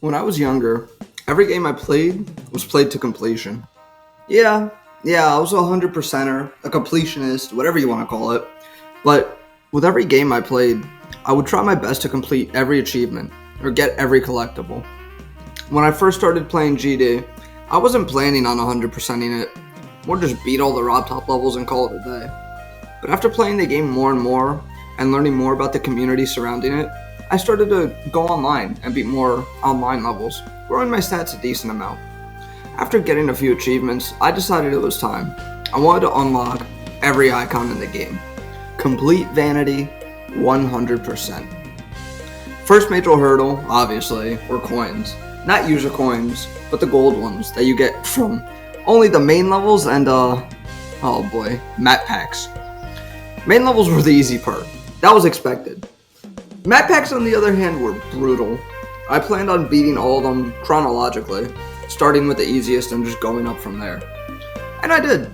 When I was younger, every game I played was played to completion. Yeah, I was a 100%er, a completionist, whatever you want to call it. But with every game I played, I would try my best to complete every achievement or get every collectible. When I first started playing GD, I wasn't planning on 100%ing it, more just beat all the Rob Top levels and call it a day. But after playing the game more and more and learning more about the community surrounding it, I started to go online and beat more online levels, growing my stats a decent amount. After getting a few achievements, I decided it was time. I wanted to unlock every icon in the game. Complete vanity, 100%. First major hurdle, obviously, were coins. Not user coins, but the gold ones that you get from only the main levels and, map packs. Main levels were the easy part. That was expected. Map packs, on the other hand, were brutal. I planned on beating all of them chronologically, starting with the easiest and just going up from there. And I did.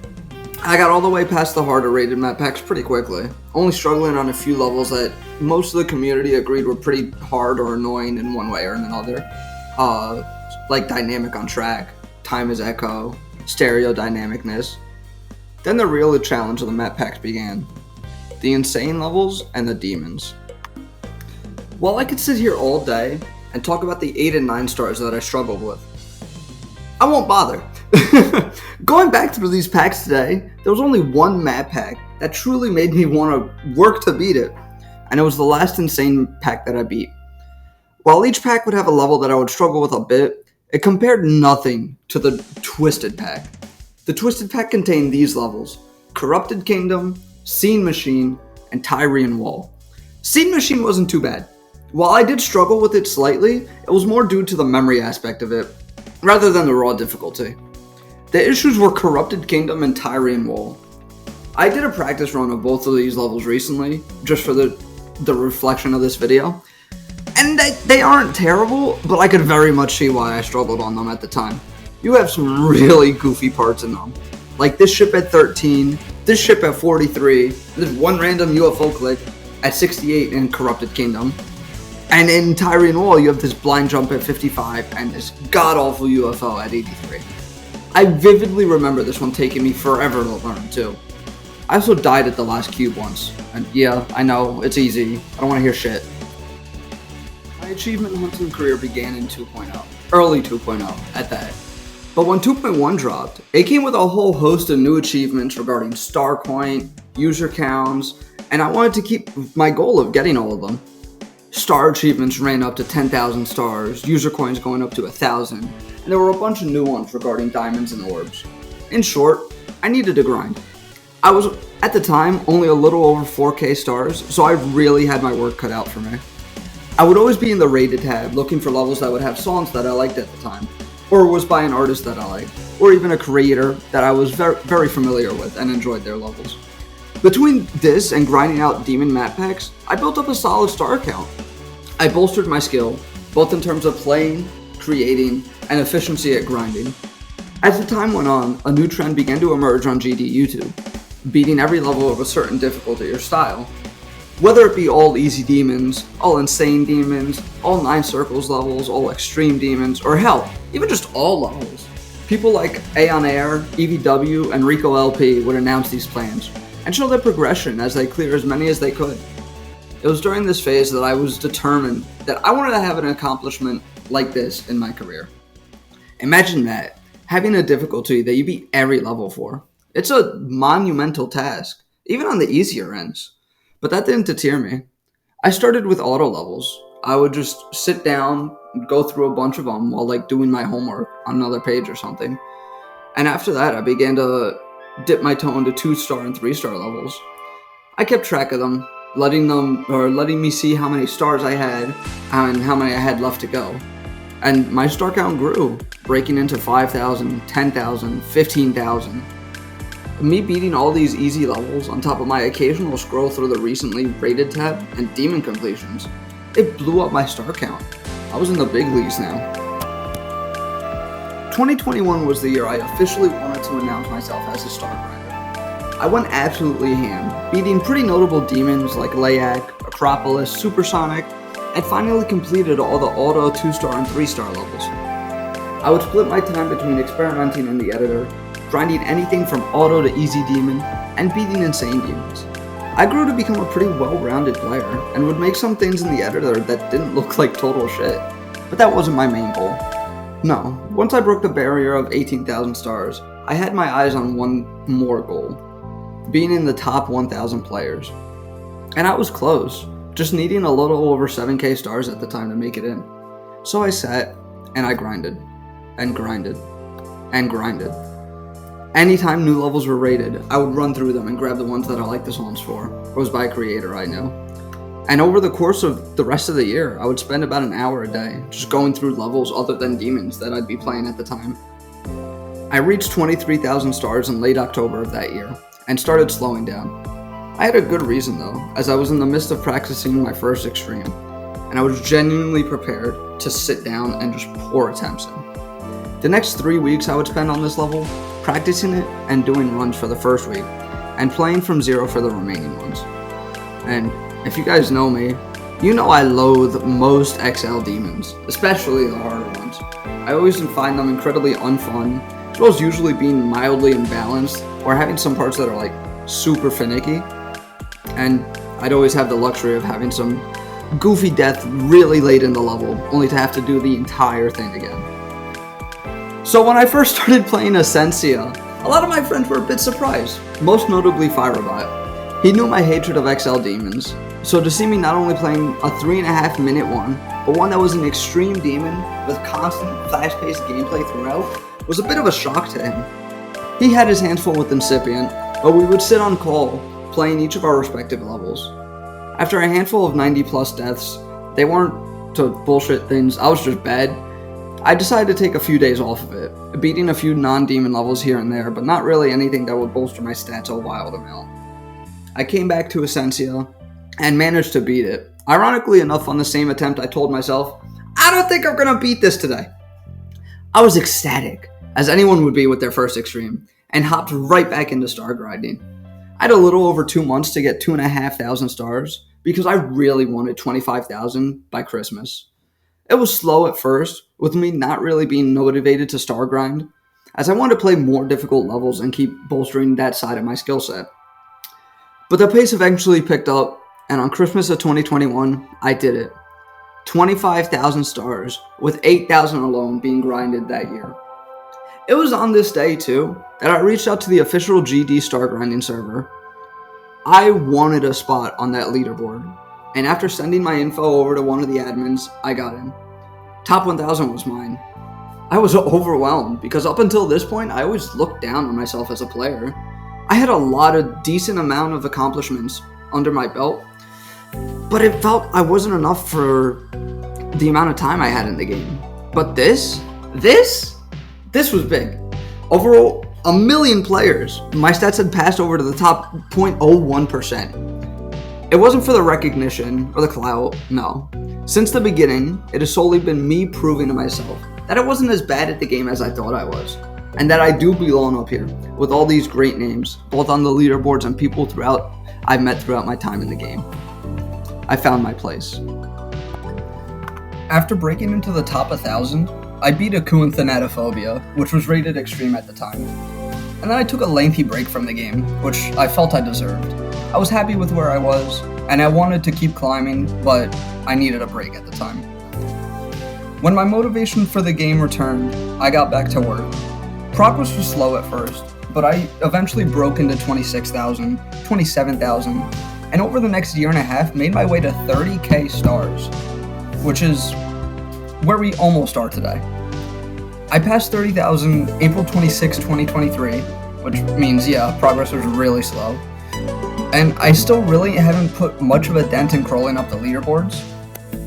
I got all the way past the harder rated map packs pretty quickly, only struggling on a few levels that most of the community agreed were pretty hard or annoying in one way or another. Like Dynamic on Track, Time is Echo, Stereo Dynamicness. Then the real challenge of the map packs began. The insane levels and the demons. While I could sit here all day and talk about the 8 and 9 stars that I struggled with, I won't bother. Going back through these packs today, there was only one map pack that truly made me want to work to beat it, and it was the last insane pack that I beat. While each pack would have a level that I would struggle with a bit, it compared nothing to the Twisted pack. The Twisted pack contained these levels: Corrupted Kingdom, Scene Machine, and Tyrian Wall. Scene Machine wasn't too bad. While I did struggle with it slightly, it was more due to the memory aspect of it, rather than the raw difficulty. The issues were Corrupted Kingdom and Tyrian Wall. I did a practice run of both of these levels recently, just for the reflection of this video, and they aren't terrible, but I could very much see why I struggled on them at the time. You have some really goofy parts in them, like this ship at 13, this ship at 43, there's one random UFO click at 68 in Corrupted Kingdom. And in Tyrian Wall, you have this blind jump at 55 and this god-awful UFO at 83. I vividly remember this one taking me forever to learn, too. I also died at the last cube once. And yeah, I know, it's easy. I don't want to hear shit. My achievement hunting career began in 2.0. Early 2.0, at that. But when 2.1 dropped, it came with a whole host of new achievements regarding star point, user counts, and I wanted to keep my goal of getting all of them. Star achievements ran up to 10,000 stars, user coins going up to 1,000, and there were a bunch of new ones regarding diamonds and orbs. In short, I needed to grind. I was, at the time, only a little over 4k stars, so I really had my work cut out for me. I would always be in the rated tab looking for levels that would have songs that I liked at the time, or was by an artist that I liked, or even a creator that I was very familiar with and enjoyed their levels. Between this and grinding out demon map packs, I built up a solid star count. I bolstered my skill, both in terms of playing, creating, and efficiency at grinding. As the time went on, a new trend began to emerge on GD YouTube, beating every level of a certain difficulty or style. Whether it be all easy demons, all insane demons, all 9 circles levels, all extreme demons, or hell, even just all levels. People like Aeon Air, EVW, and Rico LP would announce these plans, and show their progression as they clear as many as they could. It was during this phase that I was determined that I wanted to have an accomplishment like this in my career. Imagine that, having a difficulty that you beat every level for. It's a monumental task, even on the easier ends. But that didn't deter me. I started with auto levels. I would just sit down, go through a bunch of them while doing my homework on another page or something. And after that, I began to dip my toe into 2-star and 3-star levels. I kept track of them, letting me see how many stars I had and how many I had left to go. And my star count grew, breaking into 5,000, 10,000, 15,000. Me beating all these easy levels on top of my occasional scroll through the recently rated tab and demon completions, it blew up my star count. I was in the big leagues now. 2021 was the year I officially wanted to announce myself as a star grinder. I went absolutely ham, beating pretty notable demons like Leyak, Acropolis, Supersonic, and finally completed all the auto 2-star and 3-star levels. I would split my time between experimenting in the editor, grinding anything from auto to easy demon, and beating insane demons. I grew to become a pretty well-rounded player, and would make some things in the editor that didn't look like total shit. But that wasn't my main goal. No, once I broke the barrier of 18,000 stars, I had my eyes on one more goal, being in the top 1,000 players. And I was close, just needing a little over 7k stars at the time to make it in. So I sat, and I grinded, and grinded, and grinded. Anytime new levels were rated, I would run through them and grab the ones that I liked the songs for, or was by a creator I knew. And over the course of the rest of the year, I would spend about an hour a day just going through levels other than demons that I'd be playing at the time. I reached 23,000 stars in late October of that year, and started slowing down. I had a good reason though, as I was in the midst of practicing my first extreme, and I was genuinely prepared to sit down and just pour attempts in. The next 3 weeks I would spend on this level, practicing it and doing runs for the first week, and playing from zero for the remaining ones. And if you guys know me, you know I loathe most XL demons, especially the harder ones. I always find them incredibly unfun, as well as usually being mildly imbalanced, or having some parts that are like super finicky. And I'd always have the luxury of having some goofy death really late in the level, only to have to do the entire thing again. So when I first started playing Esencia, a lot of my friends were a bit surprised, most notably Firobot. He knew my hatred of XL demons, so to see me not only playing a 3.5 minute one, but one that was an extreme demon with constant fast-paced gameplay throughout, was a bit of a shock to him. He had his hands full with Incipient, but we would sit on call, playing each of our respective levels. After a handful of 90 plus deaths, they weren't to bullshit things, I was just bad, I decided to take a few days off of it, beating a few non-demon levels here and there, but not really anything that would bolster my stats a wild amount. I came back to Esencia, and managed to beat it. Ironically enough, on the same attempt I told myself, I don't think I'm gonna beat this today. I was ecstatic, as anyone would be with their first extreme, and hopped right back into star grinding. I had a little over 2 months to get 2,500 stars, because I really wanted 25,000 by Christmas. It was slow at first, with me not really being motivated to star grind, as I wanted to play more difficult levels and keep bolstering that side of my skill set. But the pace eventually picked up, and on Christmas of 2021, I did it. 25,000 stars, with 8,000 alone being grinded that year. It was on this day, too, that I reached out to the official GD star grinding server. I wanted a spot on that leaderboard, and after sending my info over to one of the admins, I got in. Top 1,000 was mine. I was overwhelmed, because up until this point, I always looked down on myself as a player. I had a decent amount of accomplishments under my belt, but it felt I wasn't enough for the amount of time I had in the game. But this was big. Overall, 1 million players. My stats had passed over to the top 0.01%. It wasn't for the recognition or the clout, no. Since the beginning, it has solely been me proving to myself that I wasn't as bad at the game as I thought I was, and that I do belong up here with all these great names, both on the leaderboards and people I've met throughout my time in the game. I found my place. After breaking into the top 1,000, I beat Aku in Thanatophobia, which was rated extreme at the time. And then I took a lengthy break from the game, which I felt I deserved. I was happy with where I was, and I wanted to keep climbing, but I needed a break at the time. When my motivation for the game returned, I got back to work. Progress was slow at first, but I eventually broke into 26,000, 27,000, and over the next year and a half made my way to 30k stars, which is where we almost are today. I passed 30,000 April 26, 2023, which means, progress was really slow. And I still really haven't put much of a dent in crawling up the leaderboards.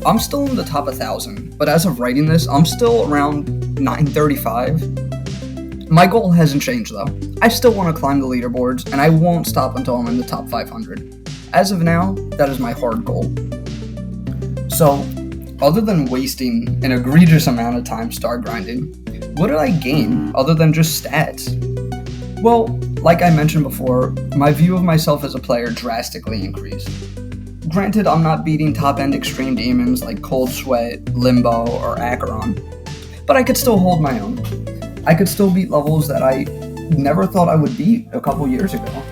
I'm still in the top 1,000, but as of writing this, I'm still around 935. My goal hasn't changed though. I still want to climb the leaderboards, and I won't stop until I'm in the top 500. As of now, that is my hard goal. So, other than wasting an egregious amount of time star grinding, what did I gain other than just stats? Well, like I mentioned before, my view of myself as a player drastically increased. Granted, I'm not beating top-end extreme demons like Cold Sweat, Limbo, or Acheron, but I could still hold my own. I could still beat levels that I never thought I would beat a couple years ago.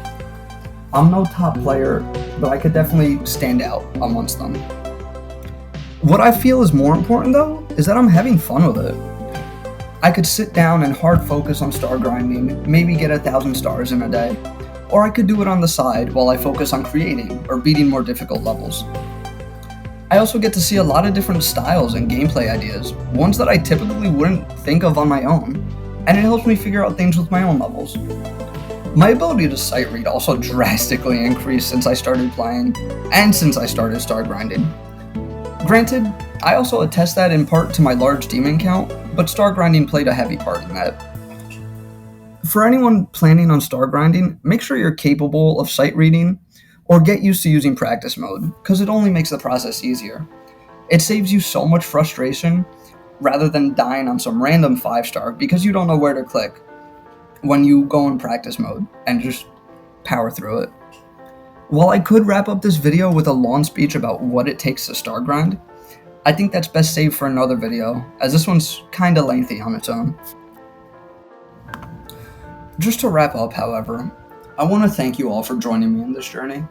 I'm no top player, but I could definitely stand out amongst them. What I feel is more important though, is that I'm having fun with it. I could sit down and hard focus on star grinding, maybe get 1,000 stars in a day, or I could do it on the side while I focus on creating or beating more difficult levels. I also get to see a lot of different styles and gameplay ideas, ones that I typically wouldn't think of on my own, and it helps me figure out things with my own levels. My ability to sight read also drastically increased since I started playing, and since I started star grinding. Granted, I also attest that in part to my large demon count, but star grinding played a heavy part in that. For anyone planning on star grinding, make sure you're capable of sight reading, or get used to using practice mode, because it only makes the process easier. It saves you so much frustration, rather than dying on some random 5-star because you don't know where to click when you go in practice mode and just power through it. While I could wrap up this video with a long speech about what it takes to star grind, I think that's best saved for another video, as this one's kinda lengthy on its own. Just to wrap up, however, I want to thank you all for joining me in this journey.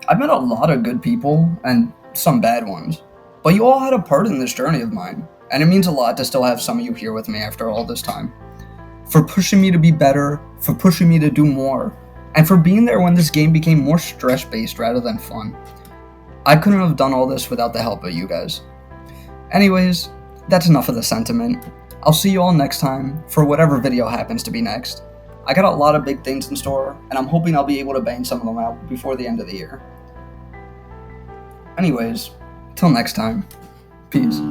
I've met a lot of good people, and some bad ones, but you all had a part in this journey of mine, and it means a lot to still have some of you here with me after all this time. For pushing me to be better, for pushing me to do more, and for being there when this game became more stress-based rather than fun. I couldn't have done all this without the help of you guys. Anyways, that's enough of the sentiment. I'll see you all next time for whatever video happens to be next. I got a lot of big things in store, and I'm hoping I'll be able to bang some of them out before the end of the year. Anyways, till next time, peace.